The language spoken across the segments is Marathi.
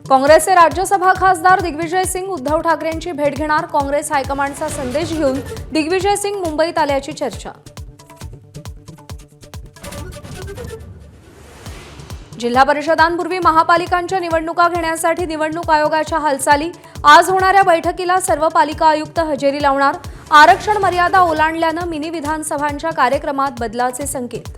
काँग्रेसचे राज्यसभा खासदार दिग्विजय सिंग उद्धव ठाकरेंची भेट घेणार. काँग्रेस हायकमांडचा संदेश घेऊन दिग्विजय सिंग मुंबईत आल्याची चर्चा. जिल्हा परिषदांपूर्वी महापालिकांच्या निवडणुका घेण्यासाठी निवडणूक आयोगाच्या हालचाली. आज होणाऱ्या बैठकीला सर्व पालिका आयुक्त हजेरी लावणार. आरक्षण मर्यादा ओलांडल्यानं मिनी विधानसभांच्या कार्यक्रमात बदलाचे संकेत.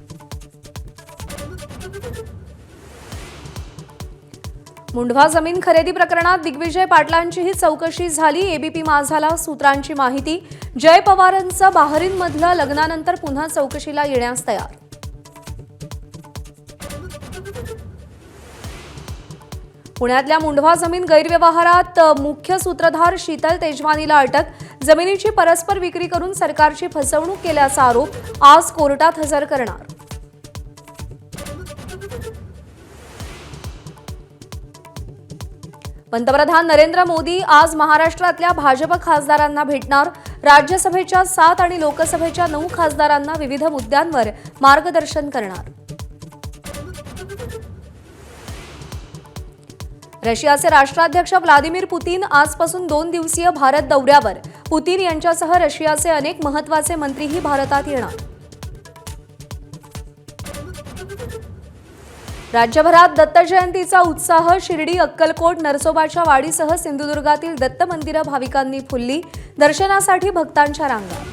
मुंढवा जमीन खरेदी प्रकरणात दिग्विजय पाटलांचीही चौकशी झाली. एबीपी माझाला सूत्रांची माहिती. जय पवारांचं बहारीनमधलं लग्नानंतर पुन्हा चौकशीला येण्यास तयार. पुण्यातल्या मुंढवा जमीन गैरव्यवहारात मुख्य सूत्रधार शीतल तेजवानीला अटक. जमिनीची परस्पर विक्री करून सरकारची फसवणूक केल्याचा आरोप. आज कोर्टात हजर करणार. पंतप्रधान नरेंद्र मोदी आज महाराष्ट्रातल्या भाजप खासदारांना भेटणार. राज्यसभेच्या 7 आणि लोकसभेच्या 9 खासदारांना विविध मुद्द्यांवर मार्गदर्शन करणार. रशियाचे राष्ट्राध्यक्ष व्लादिमीर पुतीन आजपासून 2 दिवसीय भारत दौऱ्यावर. पुतीन यांच्यासह रशियाचे अनेक महत्त्वाचे मंत्रीही भारतात येणार. राज्यभरात दत्त जयंतीचा उत्साह. शिर्डी, अक्कलकोट, नरसोबाच्या वाडीसह सिंधुदुर्गातील दत्त मंदिरं भाविकांनी फुलली. दर्शनासाठी भक्तांच्या रांगा.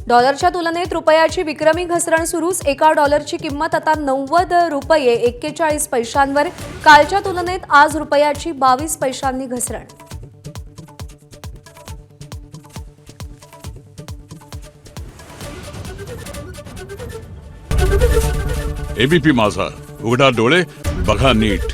डॉलरच्या तुलनेत रुपयाची विक्रमी घसरण सुरूच. एका डॉलरची किंमत आता 90 रुपये 41 पैशांवर. कालच्या तुलनेत आज रुपयाची 22 पैशांनी घसरण. एबीपी माझा, उघडा डोळे बघा नीट.